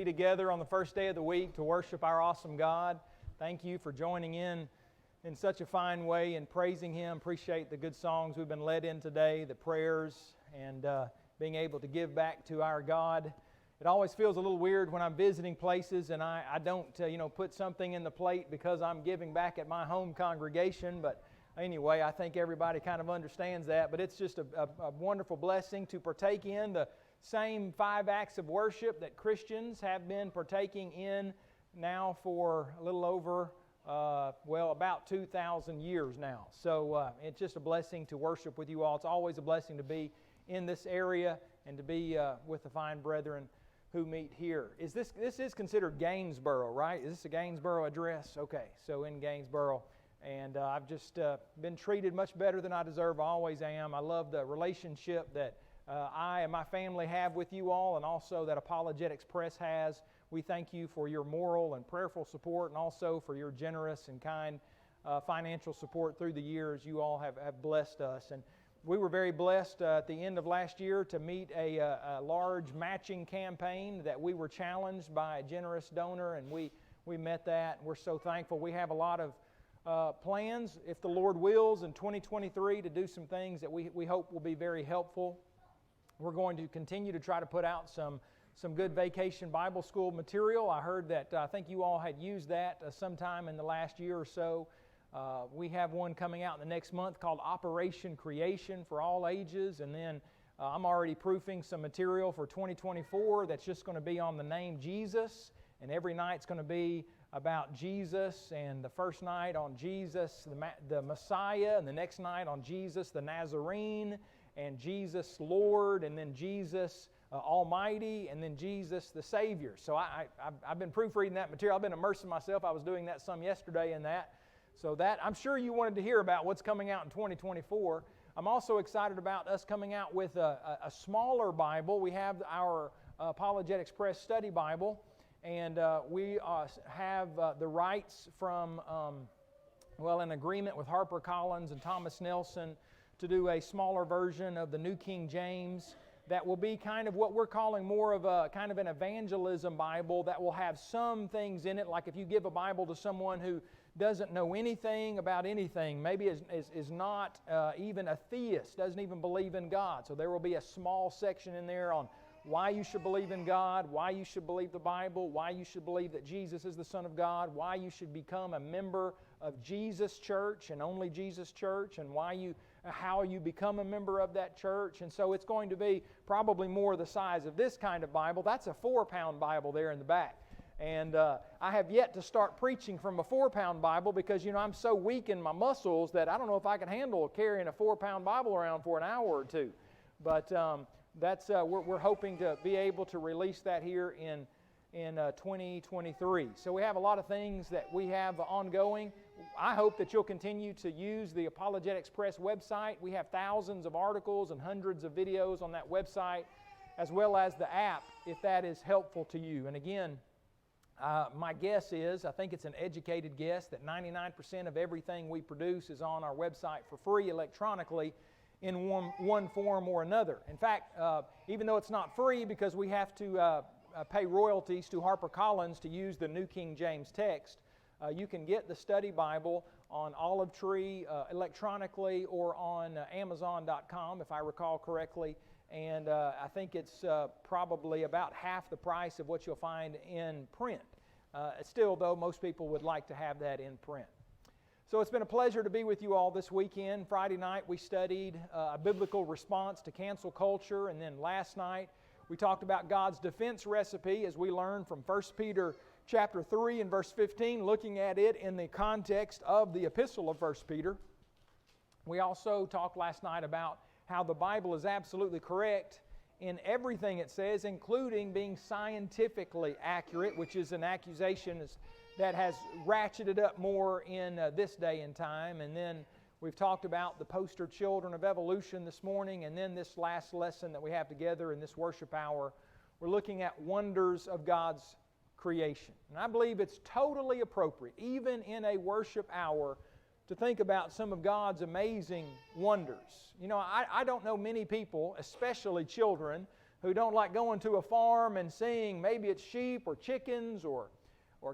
be together on the first day of the week to worship our awesome God. Thank you for joining in such a fine way and praising Him. Appreciate the good songs we've been led in today, the prayers, and being able to give back to our God. It always feels a little weird when I'm visiting places and I don't put something in the plate because I'm giving back at my home congregation, but anyway, I think everybody kind of understands that. But it's just a wonderful blessing to partake in the same 5 acts of worship that Christians have been partaking in now for a little over, about 2,000 years now. So it's just a blessing to worship with you all. It's always a blessing to be in this area and to be with the fine brethren who meet here. This is considered Gainsborough, right? Is this a Gainsborough address? Okay, so in Gainsborough. And I've just been treated much better than I deserve. I always am. I love the relationship that I and my family have with you all, and also that Apologetics Press has. We thank you for your moral and prayerful support, and also for your generous and kind financial support through the years. You all have blessed us. And we were very blessed at the end of last year to meet a large matching campaign that we were challenged by a generous donor, and we met that. We're so thankful. We have a lot of plans, if the Lord wills, in 2023 to do some things that we hope will be very helpful. We're going to continue to try to put out some good Vacation Bible School material. I heard that I think you all had used that sometime in the last year or so. We have one coming out in the next month called Operation Creation for all ages, and then I'm already proofing some material for 2024 that's just going to be on the name Jesus, and every night's going to be about Jesus, and the first night on Jesus, the Messiah, and the next night on Jesus, the Nazarene, and Jesus Lord, and then Jesus Almighty, and then Jesus the Savior. So I've been proofreading that material. I've been immersing myself. I was doing that some yesterday in that. So that, I'm sure you wanted to hear about what's coming out in 2024. I'm also excited about us coming out with a smaller Bible. We have our Apologetics Press Study Bible, and we have the rights from, an agreement with HarperCollins and Thomas Nelson to do a smaller version of the New King James that will be kind of what we're calling more of a kind of an evangelism Bible that will have some things in it, like if you give a Bible to someone who doesn't know anything about anything, maybe is not even a theist, doesn't even believe in God. So there will be a small section in there on why you should believe in God, why you should believe the Bible, why you should believe that Jesus is the Son of God, why you should become a member of Jesus Church and only Jesus Church, and how you become a member of that church. And so it's going to be probably more the size of this kind of Bible. That's a 4-pound Bible there in the back. And I have yet to start preaching from a 4-pound Bible because, I'm so weak in my muscles that I don't know if I can handle carrying a 4-pound Bible around for an hour or two. But we're hoping to be able to release that here in 2023. So we have a lot of things that we have ongoing. I hope that you'll continue to use the Apologetics Press website. We have thousands of articles and hundreds of videos on that website, as well as the app, if that is helpful to you. And again, my guess is, I think it's an educated guess, that 99% of everything we produce is on our website for free electronically in one form or another. In fact, even though it's not free because we have to pay royalties to HarperCollins to use the New King James text, you can get the study Bible on Olive Tree electronically or on Amazon.com, if I recall correctly. And I think it's probably about half the price of what you'll find in print. Still, though, most people would like to have that in print. So it's been a pleasure to be with you all this weekend. Friday night we studied a biblical response to cancel culture, and then last night we talked about God's defense recipe as we learned from 1 Peter chapter 3 and verse 15, looking at it in the context of the epistle of 1 Peter. We also talked last night about how the Bible is absolutely correct in everything it says, including being scientifically accurate, which is an accusation that has ratcheted up more in this day and time. And then we've talked about the poster children of evolution this morning, and then this last lesson that we have together in this worship hour, we're looking at wonders of God's creation. And I believe it's totally appropriate, even in a worship hour, to think about some of God's amazing wonders. I don't know many people, especially children, who don't like going to a farm and seeing maybe it's sheep or chickens or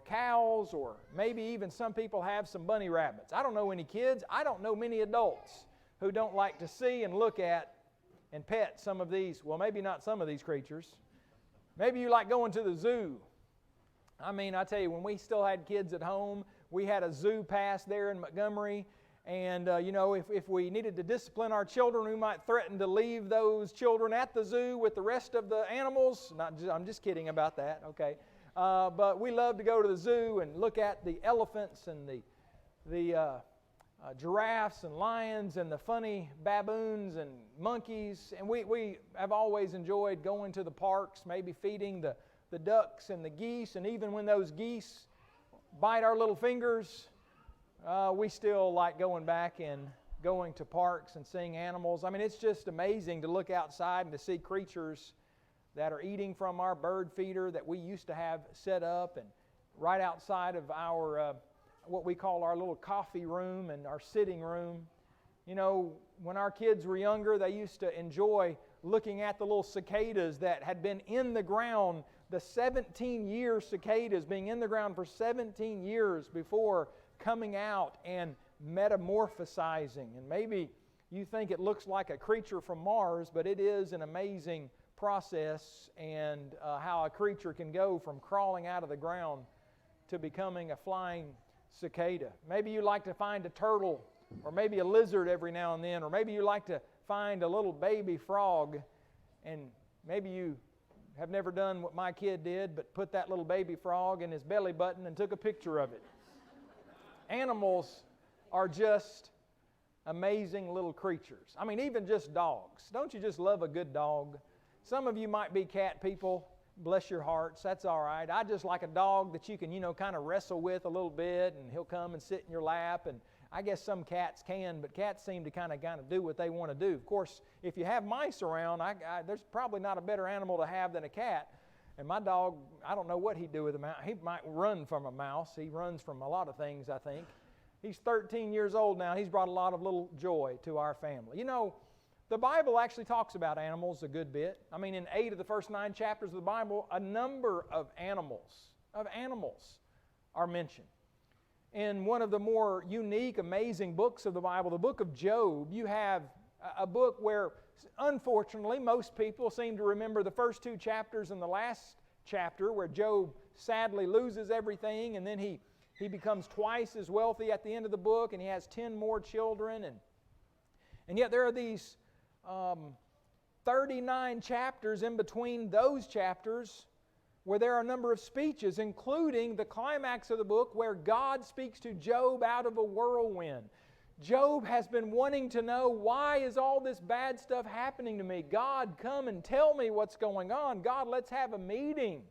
cows, or maybe even some people have some bunny rabbits. I don't know any kids. I don't know many adults who don't like to see and look at and pet some of these, well, maybe not some of these creatures. Maybe you like going to the zoo. I mean, I tell you, when we still had kids at home, we had a zoo pass there in Montgomery. And, if we needed to discipline our children, we might threaten to leave those children at the zoo with the rest of the animals. I'm just kidding about that, okay. But we love to go to the zoo and look at the elephants and the giraffes and lions and the funny baboons and monkeys. And we have always enjoyed going to the parks, maybe feeding the ducks and the geese. And even when those geese bite our little fingers, we still like going back and going to parks and seeing animals. I mean, it's just amazing to look outside and to see creatures that are eating from our bird feeder that we used to have set up, and right outside of our what we call our little coffee room and our sitting room. You know, when our kids were younger, they used to enjoy looking at the little cicadas that had been in the ground, the 17-year cicadas being in the ground for 17 years before coming out and metamorphosizing. And maybe you think it looks like a creature from Mars, but it is an amazing process, and how a creature can go from crawling out of the ground to becoming a flying cicada. Maybe you like to find a turtle, or maybe a lizard every now and then, or maybe you like to find a little baby frog, and maybe you have never done what my kid did, but put that little baby frog in his belly button and took a picture of it. Animals are just amazing little creatures. I mean, even just dogs. Don't you just love a good dog? Some of you might be cat people. Bless your hearts. That's all right. I just like a dog that you can, kind of wrestle with a little bit, and he'll come and sit in your lap. And I guess some cats can, but cats seem to kind of do what they want to do. Of course, if you have mice around, there's probably not a better animal to have than a cat. And my dog, I don't know what he'd do with a mouse. He might run from a mouse. He runs from a lot of things, I think. He's 13 years old now. He's brought a lot of little joy to our family. You know, the Bible actually talks about animals a good bit. I mean, in 8 of the first 9 chapters of the Bible, a number of animals are mentioned. In one of the more unique, amazing books of the Bible, the book of Job, you have a book where, unfortunately, most people seem to remember the first 2 chapters and the last chapter, where Job sadly loses everything, and then he becomes twice as wealthy at the end of the book, and he has 10 more children. And yet there are these 39 chapters in between those chapters where there are a number of speeches, including the climax of the book where God speaks to Job out of a whirlwind. Job has been wanting to know, why is all this bad stuff happening to me? God, come and tell me what's going on. God, let's have a meeting.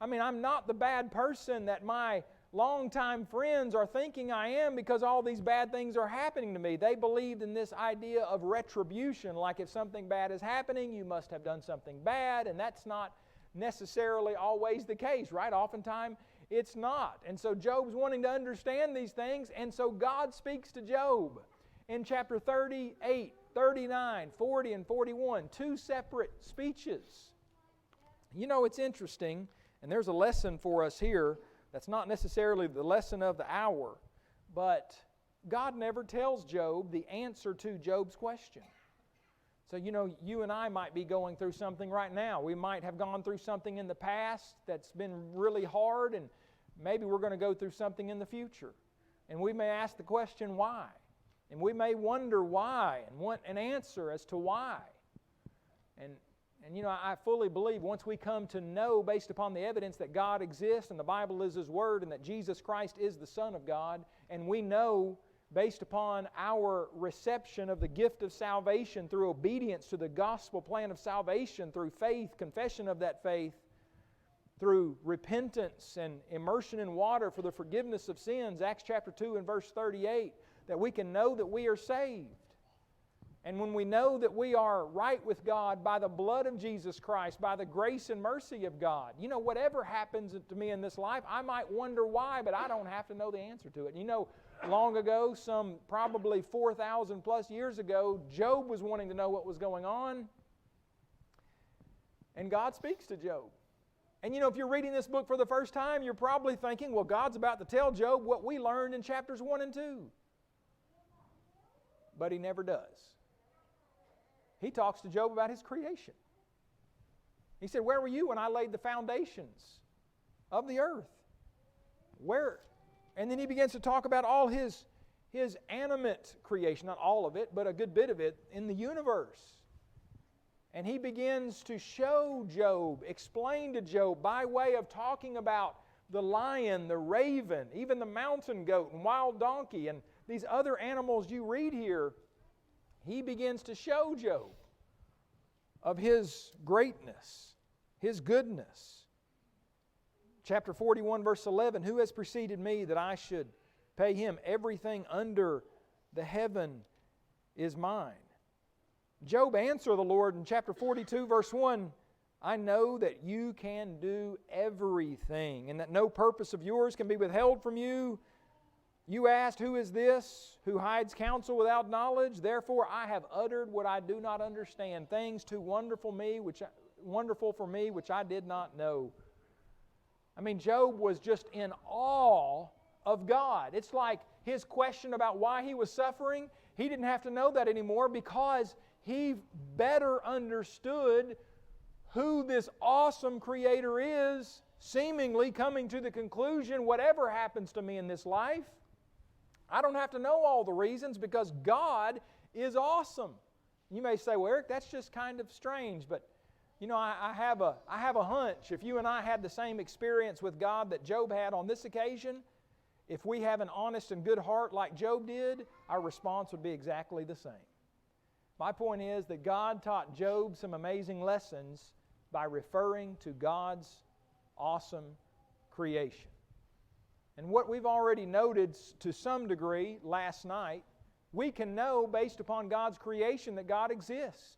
I mean, I'm not the bad person that my longtime friends are thinking I am, because all these bad things are happening to me. They believed in this idea of retribution, like if something bad is happening, you must have done something bad, and that's not necessarily always the case, right? Oftentimes it's not. And so Job's wanting to understand these things, and so God speaks to Job in chapter 38, 39, 40, and 41, 2 separate speeches. You know, it's interesting, and there's a lesson for us here. That's not necessarily the lesson of the hour, but God never tells Job the answer to Job's question. So, you and I might be going through something right now. We might have gone through something in the past that's been really hard, and maybe we're going to go through something in the future. And we may ask the question, why? And we may wonder why and want an answer as to why. And I fully believe once we come to know, based upon the evidence, that God exists and the Bible is His Word and that Jesus Christ is the Son of God, and we know, based upon our reception of the gift of salvation through obedience to the gospel plan of salvation, through faith, confession of that faith, through repentance and immersion in water for the forgiveness of sins, Acts chapter 2 and verse 38, that we can know that we are saved. And when we know that we are right with God by the blood of Jesus Christ, by the grace and mercy of God, whatever happens to me in this life, I might wonder why, but I don't have to know the answer to it. Long ago, some probably 4,000 plus years ago, Job was wanting to know what was going on. And God speaks to Job. And you know, if you're reading this book for the first time, you're probably thinking, well, God's about to tell Job what we learned in chapters 1 and 2. But He never does. He talks to Job about his creation. He said, where were you when I laid the foundations of the earth? Where? And then he begins to talk about all his animate creation, not all of it, but a good bit of it in the universe. And he begins to show Job, explain to Job by way of talking about the lion, the raven, even the mountain goat and wild donkey and these other animals you read here. He begins to show Job of His greatness, His goodness. Chapter 41, verse 11, who has preceded me that I should pay him? Everything under the heaven is mine. Job answered the Lord in chapter 42, verse 1, I know that you can do everything, and that no purpose of yours can be withheld from you. You asked, who is this who hides counsel without knowledge? Therefore I have uttered what I do not understand, things too wonderful for me which I did not know. I mean, Job was just in awe of God. It's like his question about why he was suffering, he didn't have to know that anymore because he better understood who this awesome Creator is, seemingly coming to the conclusion, whatever happens to me in this life, I don't have to know all the reasons because God is awesome. You may say, well, Eric, that's just kind of strange, but you know, I have a hunch. If you and I had the same experience with God that Job had on this occasion, if we have an honest and good heart like Job did, our response would be exactly the same. My point is that God taught Job some amazing lessons by referring to God's awesome creation. And what we've already noted to some degree last night, we can know based upon God's creation that God exists.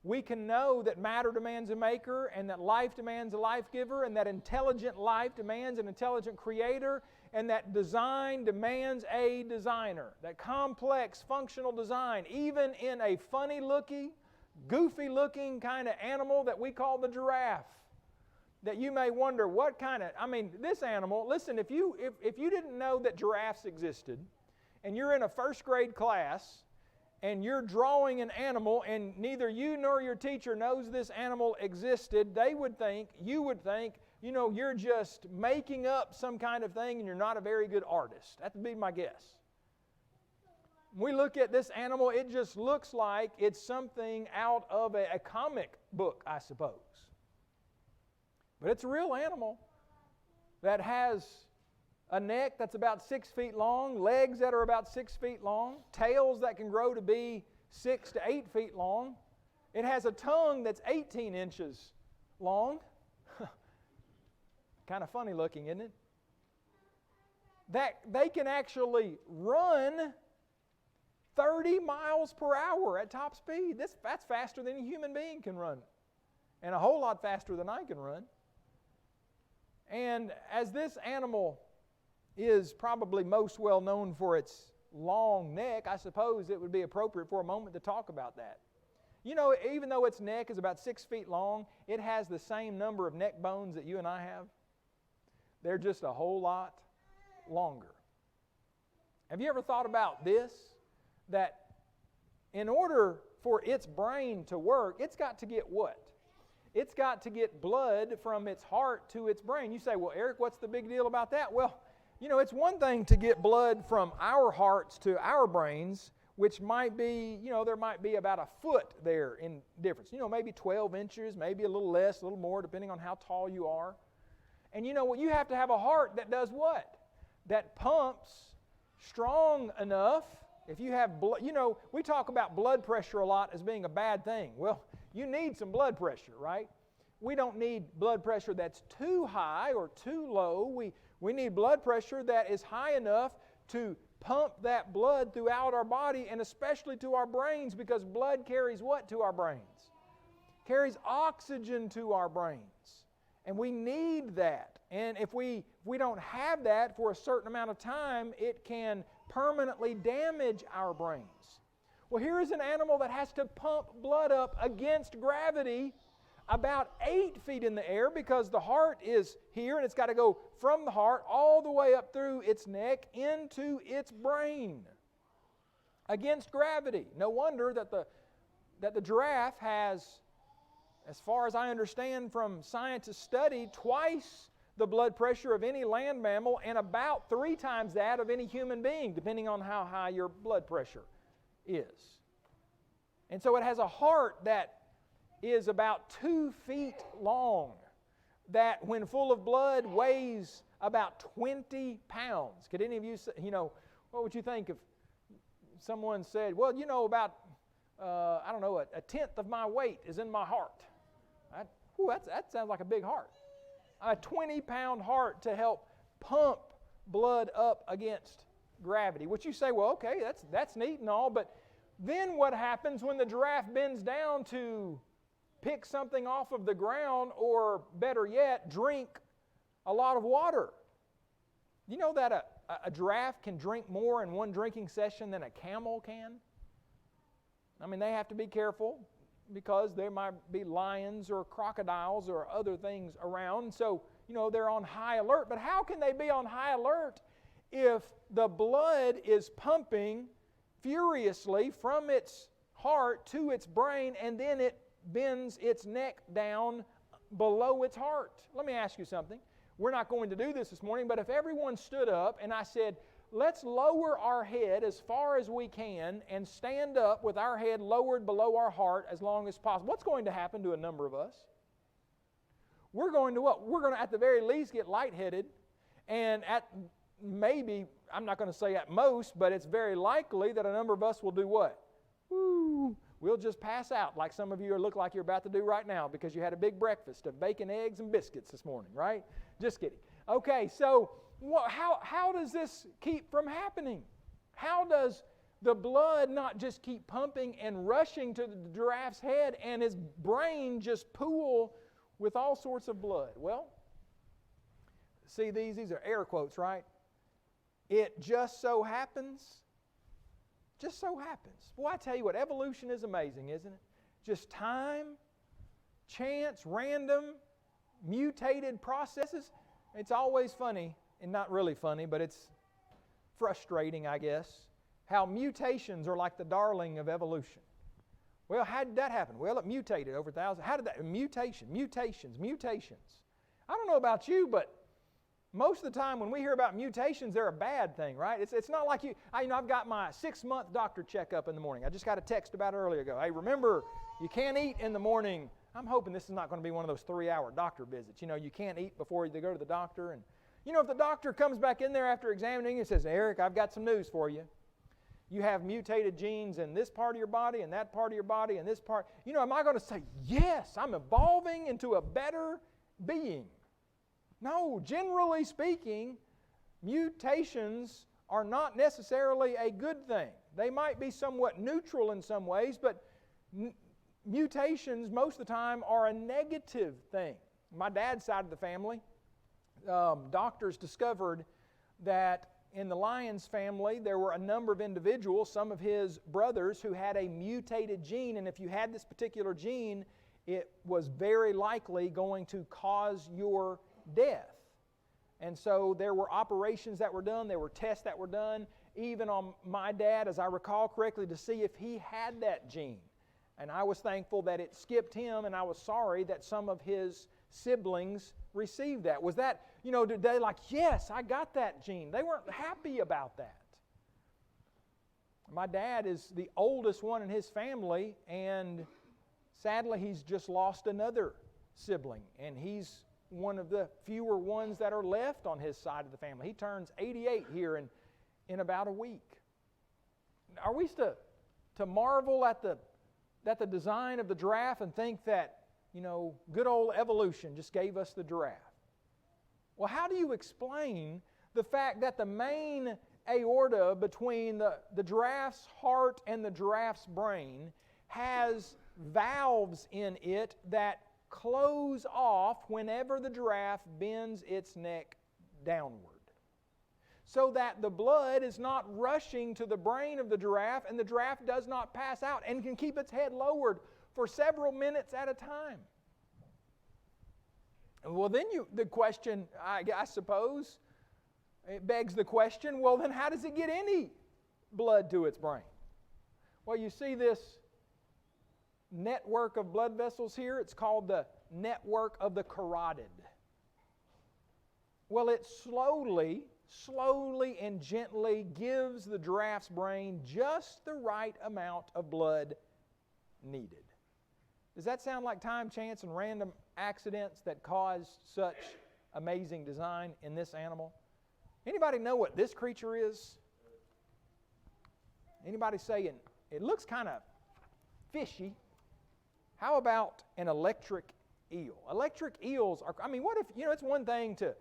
We can know that matter demands a maker, and that life demands a life giver, and that intelligent life demands an intelligent creator, and that design demands a designer. That complex functional design, even in a funny-looking, goofy-looking kind of animal that we call the giraffe. That you may wonder what kind of, this animal, listen, if you didn't know that giraffes existed, and you're in a first grade class, and you're drawing an animal, and neither you nor your teacher knows this animal existed, you would think, you know, you're just making up some kind of thing and you're not a very good artist. That would be my guess. When we look at this animal, it just looks like it's something out of a comic book, I suppose. But it's a real animal that has a neck that's about 6 feet long, legs that are about 6 feet long, tails that can grow to be 6 to 8 feet long. It has a tongue that's 18 inches long. Kind of funny looking, isn't it? That they can actually run 30 miles per hour at top speed. That's faster than a human being can run, and a whole lot faster than I can run. And as this animal is probably most well known for its long neck, I suppose it would be appropriate for a moment to talk about that. You know, even though its neck is about 6 feet long, it has the same number of neck bones that you and I have. They're just a whole lot longer. Have you ever thought about this? That in order for its brain to work, it's got to get what? It's got to get blood from its heart to its brain. You say, well, Eric, what's the big deal about that? Well, you know, it's one thing to get blood from our hearts to our brains, which might be, you know, there might be about a foot there in difference. You know, maybe 12 inches, maybe a little less, a little more, depending on how tall you are. And you know what? You have to have a heart that does what? That pumps strong enough. If you have blood, you know, we talk about blood pressure a lot as being a bad thing. Well, you need some blood pressure, right? We don't need blood pressure that's too high or too low. We need blood pressure that is high enough to pump that blood throughout our body, and especially to our brains, because blood carries what to our brains? Carries oxygen to our brains. And we need that. And if we don't have that for a certain amount of time, it can permanently damage our brains. Well, here is an animal that has to pump blood up against gravity about 8 feet in the air because the heart is here and it's got to go from the heart all the way up through its neck into its brain against gravity. No wonder that the giraffe has, as far as I understand from scientists' study, twice the blood pressure of any land mammal and about 3 times that of any human being, depending on how high your blood pressure is. And so it has a heart that is about 2 feet long, that when full of blood weighs about 20 pounds. Could any of you say, what would you think if someone said, well, about, a tenth of my weight is in my heart? That sounds like a big heart. A 20-pound heart to help pump blood up against gravity. Which you say, well, okay, that's neat and all, but then what happens when the giraffe bends down to pick something off of the ground, or better yet, drink a lot of water? You know that a giraffe can drink more in one drinking session than a camel can? I mean, they have to be careful because there might be lions or crocodiles or other things around. So, they're on high alert. But how can they be on high alert if the blood is pumping furiously from its heart to its brain, and then it bends its neck down below its heart? Let me ask you something. We're not going to do this morning, but if everyone stood up and I said, let's lower our head as far as we can and stand up with our head lowered below our heart as long as possible, what's going to happen to a number of us? We're going to what? We're going to at the very least get lightheaded, and at maybe, I'm not going to say at most, but it's very likely that a number of us will do what? Woo! We'll just pass out like some of you look like you're about to do right now because you had a big breakfast of bacon, eggs, and biscuits this morning, right? Just kidding. Okay, so how does this keep from happening? How does the blood not just keep pumping and rushing to the giraffe's head and his brain just pool with all sorts of blood? Well, see these are air quotes, right? It just so happens. Just so happens. Boy, I tell you what, evolution is amazing, isn't it? Just time, chance, random, mutated processes. It's always funny, and not really funny, but it's frustrating, I guess, how mutations are like the darling of evolution. Well, how did that happen? Well, it mutated over thousands. How did that? Mutations. I don't know about you, but most of the time when we hear about mutations, they're a bad thing, right? It's not like I've got my 6-month doctor checkup in the morning. I just got a text about it earlier ago. Hey, remember, you can't eat in the morning. I'm hoping this is not going to be one of those 3-hour doctor visits. You can't eat before they go to the doctor. And, if the doctor comes back in there after examining you and says, Eric, I've got some news for you. You have mutated genes in this part of your body and that part of your body and this part. Am I going to say, yes, I'm evolving into a better being? No, generally speaking, mutations are not necessarily a good thing. They might be somewhat neutral in some ways, but mutations most of the time are a negative thing. My dad's side of the family, doctors discovered that in the Lyons family there were a number of individuals, some of his brothers, who had a mutated gene, and if you had this particular gene, it was very likely going to cause your death. And so there were operations that were done, there were tests that were done, even on my dad, as I recall correctly, to see if he had that gene. And I was thankful that it skipped him, and I was sorry that some of his siblings received that. Was that, did they like, yes, I got that gene? They weren't happy about that. My dad is the oldest one in his family, and sadly he's just lost another sibling, and he's one of the fewer ones that are left on his side of the family. He turns 88 here in about a week. Are we to marvel at the design of the giraffe and think that, good old evolution just gave us the giraffe? Well, how do you explain the fact that the main aorta between the giraffe's heart and the giraffe's brain has valves in it that close off whenever the giraffe bends its neck downward, so that the blood is not rushing to the brain of the giraffe and the giraffe does not pass out and can keep its head lowered for several minutes at a time? Well, then the question, I suppose, it begs the question, well, then how does it get any blood to its brain? Well, you see this network of blood vessels here? It's called the network of the carotid. Well, it slowly and gently gives the giraffe's brain just the right amount of blood needed. Does that sound like time, chance, and random accidents that cause such amazing design in this animal? Anybody know what this creature is? Anybody saying it looks kind of fishy? How about an electric eel? Electric eels are, what if, it's one thing to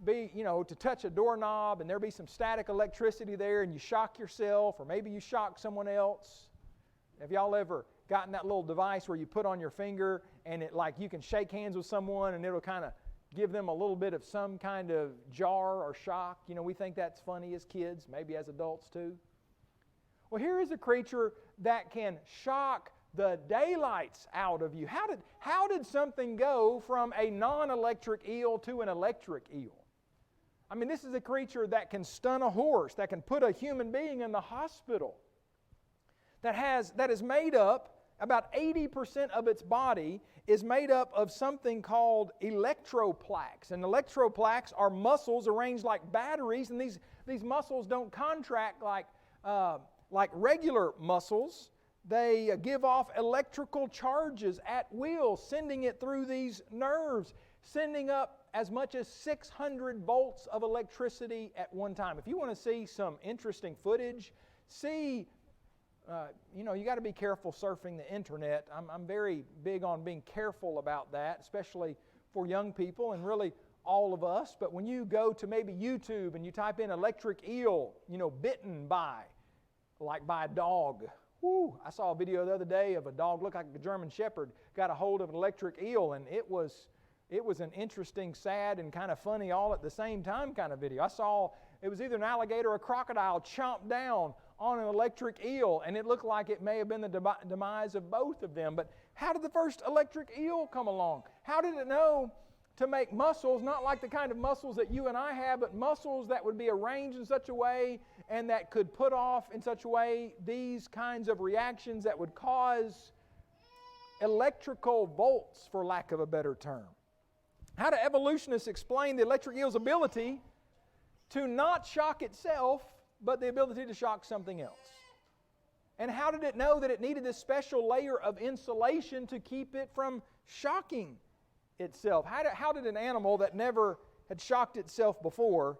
to touch a doorknob and there be some static electricity there and you shock yourself, or maybe you shock someone else. Have y'all ever gotten that little device where you put on your finger and it, like, you can shake hands with someone and it'll kind of give them a little bit of some kind of jar or shock? We think that's funny as kids, maybe as adults too. Well, here is a creature that can shock the daylights out of you. How did something go from a non-electric eel to an electric eel? This is a creature that can stun a horse, that can put a human being in the hospital, that is made up, about 80% of its body is made up of something called electroplaques. And electroplaques are muscles arranged like batteries, and these muscles don't contract like regular muscles. They give off electrical charges at will, sending it through these nerves, sending up as much as 600 volts of electricity at one time. If you want to see some interesting footage, you got to be careful surfing the internet. I'm very big on being careful about that, especially for young people and really all of us. But when you go to maybe YouTube and you type in electric eel, bitten by a dog. Woo! I saw a video the other day of a dog, looked like a German Shepherd, got a hold of an electric eel, and it was an interesting, sad, and kind of funny all at the same time kind of video. I saw it was either an alligator or a crocodile chomp down on an electric eel, and it looked like it may have been the demise of both of them. But how did the first electric eel come along? How did it know to make muscles, not like the kind of muscles that you and I have, but muscles that would be arranged in such a way and that could put off in such a way these kinds of reactions that would cause electrical volts, for lack of a better term? How do evolutionists explain the electric eel's ability to not shock itself, but the ability to shock something else? And how did it know that it needed this special layer of insulation to keep it from shocking itself? How did an animal that never had shocked itself before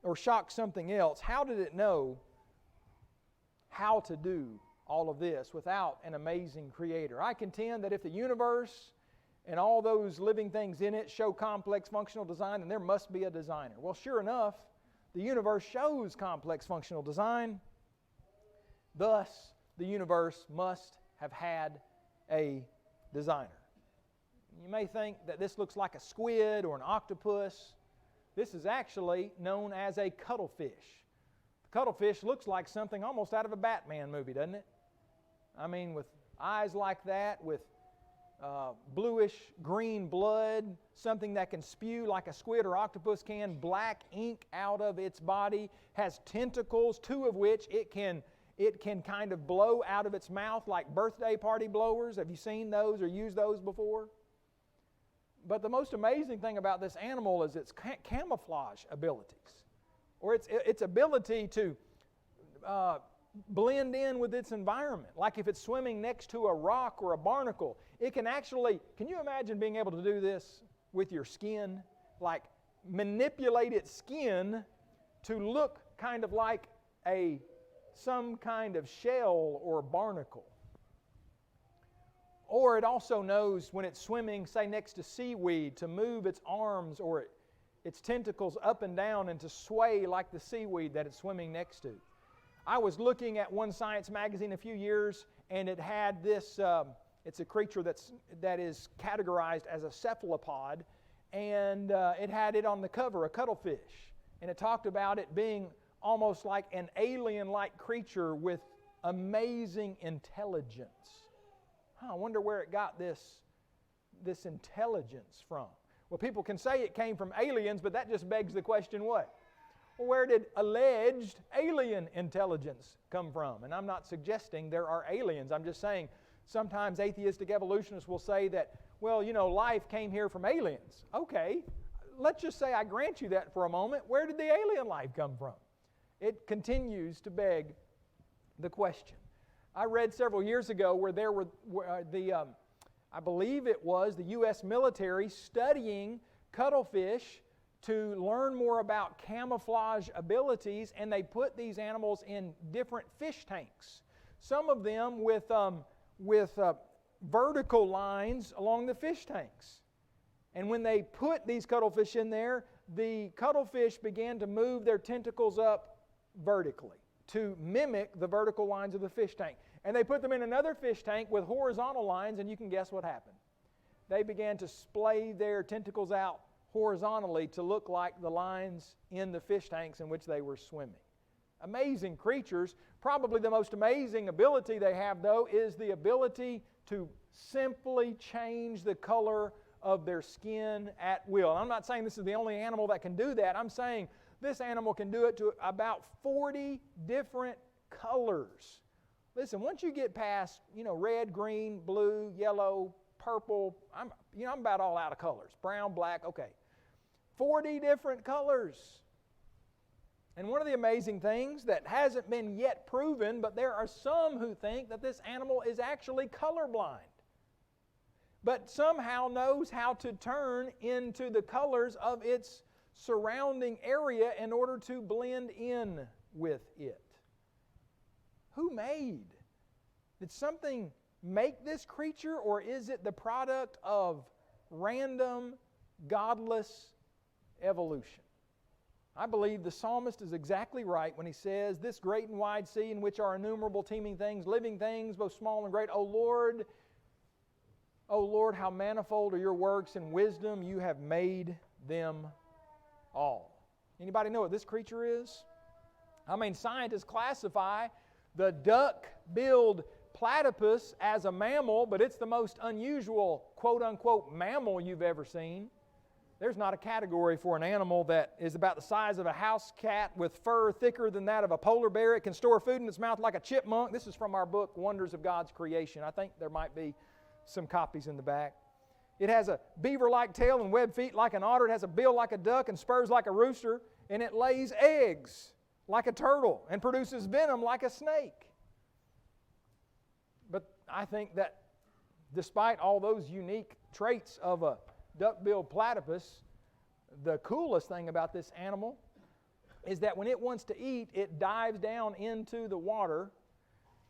or shocked something else, how did it know how to do all of this without an amazing creator? I contend that if the universe and all those living things in it show complex functional design, then there must be a designer. Well, sure enough, the universe shows complex functional design. Thus, the universe must have had a designer. You may think that this looks like a squid or an octopus. This is actually known as a cuttlefish. The cuttlefish looks like something almost out of a Batman movie, doesn't it? With eyes like that, with bluish green blood, something that can spew like a squid or octopus can, black ink out of its body, has tentacles, two of which it can kind of blow out of its mouth like birthday party blowers. Have you seen those or used those before? But the most amazing thing about this animal is its camouflage abilities, or its ability to blend in with its environment. Like if it's swimming next to a rock or a barnacle, it can actually, can you imagine being able to do this with your skin? Like manipulate its skin to look kind of like some kind of shell or barnacle. Or it also knows when it's swimming, say next to seaweed, to move its arms or its tentacles up and down and to sway like the seaweed that it's swimming next to. I was looking at one science magazine a few years, and it had this, it's a creature that is categorized as a cephalopod, and it had it on the cover, a cuttlefish. And it talked about it being almost like an alien-like creature with amazing intelligence. I wonder where it got this this intelligence from? Well, people can say it came from aliens, but that just begs the question, what? Well, where did alleged alien intelligence come from? And I'm not suggesting there are aliens. I'm just saying sometimes atheistic evolutionists will say that, well, life came here from aliens. Okay, let's just say I grant you that for a moment. Where did the alien life come from? It continues to beg the question. I read several years ago where there were I believe it was the U.S. military studying cuttlefish to learn more about camouflage abilities, and they put these animals in different fish tanks. Some of them with vertical lines along the fish tanks. And when they put these cuttlefish in there, the cuttlefish began to move their tentacles up vertically to mimic the vertical lines of the fish tank. And they put them in another fish tank with horizontal lines, and you can guess what happened. They began to splay their tentacles out horizontally to look like the lines in the fish tanks in which they were swimming. Amazing creatures. Probably the most amazing ability they have, though, is the ability to simply change the color of their skin at will. And I'm not saying this is the only animal that can do that. I'm saying this animal can do it to about 40 different colors. Listen, once you get past, red, green, blue, yellow, purple, I'm about all out of colors. Brown, black, okay. 40 different colors. And one of the amazing things that hasn't been yet proven, but there are some who think that this animal is actually colorblind, but somehow knows how to turn into the colors of its surrounding area in order to blend in with it. Who made? Did something make this creature, or is it the product of random, godless evolution? I believe the psalmist is exactly right when he says, "This great and wide sea in which are innumerable teeming things, living things, both small and great, O Lord, how manifold are your works, and wisdom you have made them all." Anybody know what this creature is? Scientists classify the duck-billed platypus as a mammal, but it's the most unusual, quote-unquote, mammal you've ever seen. There's not a category for an animal that is about the size of a house cat with fur thicker than that of a polar bear. It can store food in its mouth like a chipmunk. This is from our book, Wonders of God's Creation. I think there might be some copies in the back. It has a beaver-like tail and webbed feet like an otter. It has a bill like a duck and spurs like a rooster. And it lays eggs like a turtle and produces venom like a snake. But I think that despite all those unique traits of a duck-billed platypus, the coolest thing about this animal is that when it wants to eat, it dives down into the water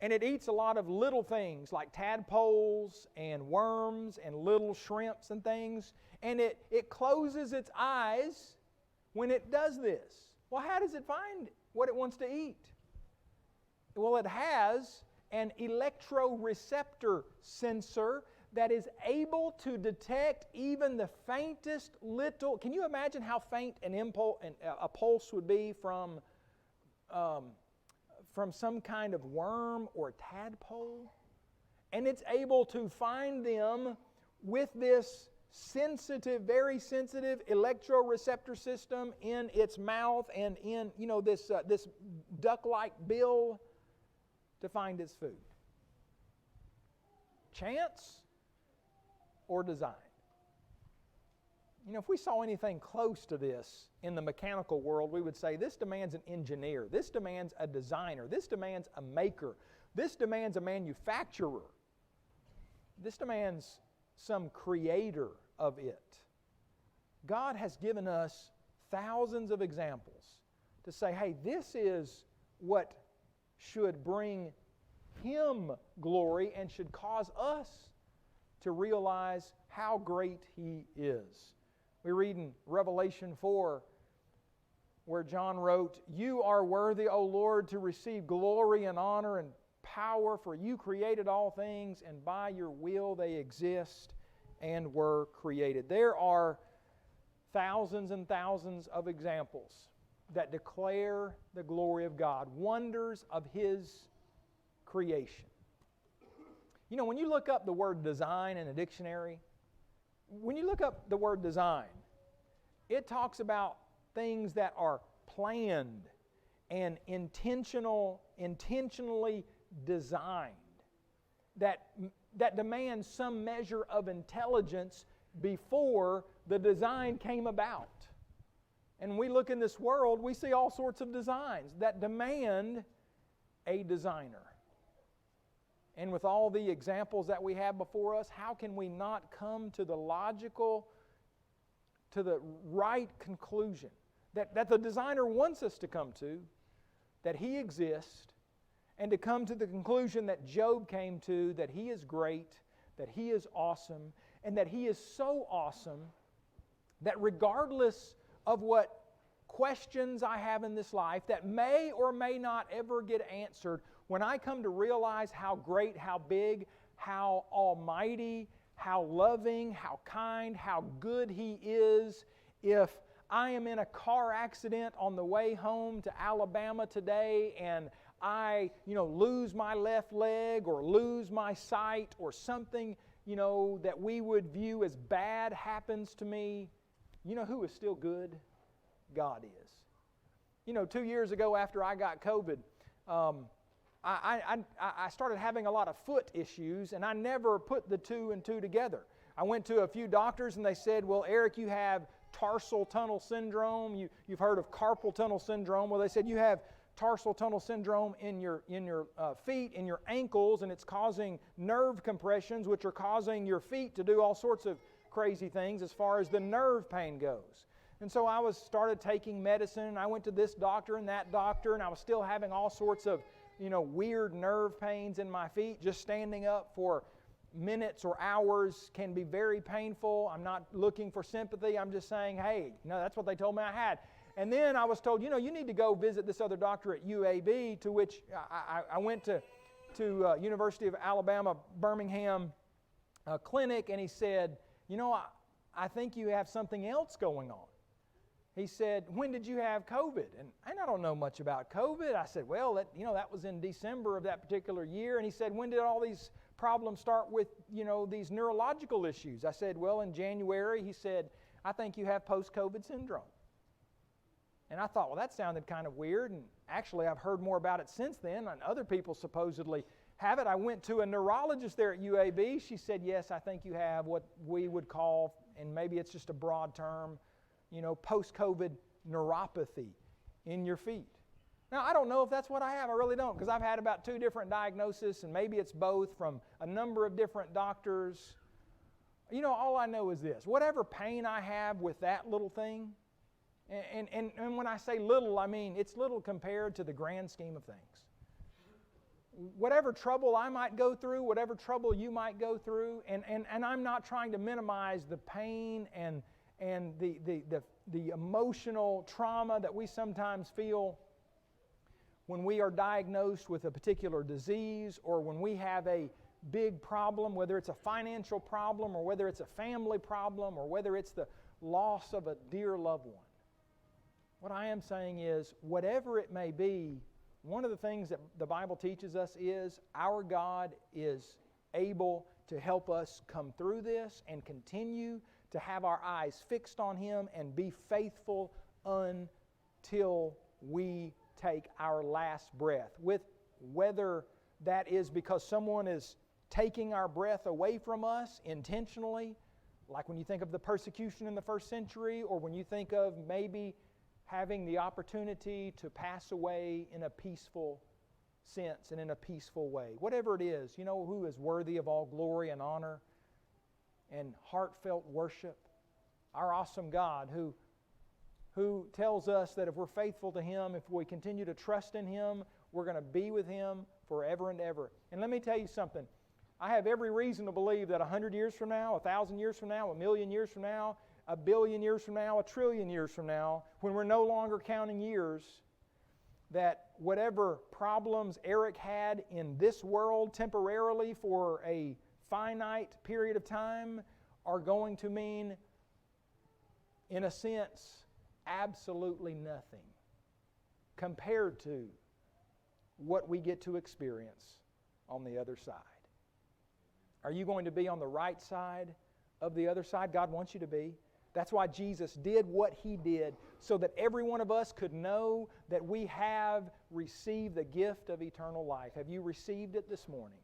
and it eats a lot of little things like tadpoles and worms and little shrimps and things, and it closes its eyes when it does this. Well, how does it find what it wants to eat? Well, it has an electroreceptor sensor that is able to detect even the faintest little. Can you imagine how faint a pulse would be from some kind of worm or tadpole? And it's able to find them with this sensitive, very sensitive electroreceptor system in its mouth and in this duck-like bill to find its food. Chance or design? If we saw anything close to this in the mechanical world, we would say this demands an engineer, this demands a designer, this demands a maker, this demands a manufacturer, this demands some creator of it. God has given us thousands of examples to say, hey, this is what should bring Him glory and should cause us to realize how great He is. We read in Revelation 4 where John wrote, "You are worthy, O Lord, to receive glory and honor and power, for you created all things, and by your will they exist and were created." There are thousands and thousands of examples that declare the glory of God, wonders of His creation. When you look up the word design in a dictionary, When you look up the word design, it talks about things that are planned and intentionally designed, that demand some measure of intelligence before the design came about. And we look in this world, we see all sorts of designs that demand a designer. And with all the examples that we have before us, how can we not come to the right conclusion that the designer wants us to come to, that He exists, and to come to the conclusion that Job came to, that he is great, that he is awesome, and that he is so awesome that regardless of what questions I have in this life that may or may not ever get answered, when I come to realize how great, how big, how almighty, how loving, how kind, how good He is, if I am in a car accident on the way home to Alabama today and I, lose my left leg or lose my sight or something, that we would view as bad happens to me, you know who is still good? God is. 2 years ago after I got COVID, I started having a lot of foot issues, and I never put the two and two together. I went to a few doctors, and they said, well, Eric, you have tarsal tunnel syndrome. You've heard of carpal tunnel syndrome. Well, they said you have tarsal tunnel syndrome in your feet, in your ankles, and it's causing nerve compressions, which are causing your feet to do all sorts of crazy things as far as the nerve pain goes. And so I started taking medicine, and I went to this doctor and that doctor, and I was still having all sorts of weird nerve pains in my feet. Just standing up for minutes or hours can be very painful. I'm not looking for sympathy. I'm just saying, hey, that's what they told me I had. And then I was told, you need to go visit this other doctor at UAB, to which I went to University of Alabama, Birmingham clinic, and he said, I think you have something else going on. He said, when did you have COVID? And I don't know much about COVID. I said, well, that was in December of that particular year. And he said, when did all these problems start with, these neurological issues? I said, well, in January. He said, I think you have post-COVID syndrome. And I thought, well, that sounded kind of weird. And actually, I've heard more about it since then, and other people supposedly have it. I went to a neurologist there at UAB. She said, yes, I think you have what we would call, and maybe it's just a broad term, post-COVID neuropathy in your feet. Now, I don't know if that's what I have. I really don't, because I've had about 2 different diagnoses, and maybe it's both from a number of different doctors. All I know is this. Whatever pain I have with that little thing, and when I say little, I mean it's little compared to the grand scheme of things. Whatever trouble I might go through, whatever trouble you might go through, and I'm not trying to minimize the pain and the emotional trauma that we sometimes feel when we are diagnosed with a particular disease, or when we have a big problem, whether it's a financial problem, or whether it's a family problem, or whether it's the loss of a dear loved one. What I am saying is, whatever it may be, one of the things that the Bible teaches us is our God is able to help us come through this and continue to have our eyes fixed on Him and be faithful until we take our last breath. Whether that is because someone is taking our breath away from us intentionally, like when you think of the persecution in the first century, or when you think of maybe having the opportunity to pass away in a peaceful sense and in a peaceful way. Whatever it is, who is worthy of all glory and honor and heartfelt worship? Our awesome God who tells us that if we're faithful to Him, if we continue to trust in Him, we're going to be with Him forever and ever. And let me tell you something. I have every reason to believe that 100 years from now, 1,000 years from now, 1,000,000 years from now, 1,000,000,000 years from now, 1,000,000,000,000 years from now, when we're no longer counting years, that whatever problems Eric had in this world temporarily for a finite period of time are going to mean, in a sense, absolutely nothing compared to what we get to experience on the other side. Are you going to be on the right side of the other side? God wants you to be. That's why Jesus did what He did, so that every one of us could know that we have received the gift of eternal life. Have you received it this morning?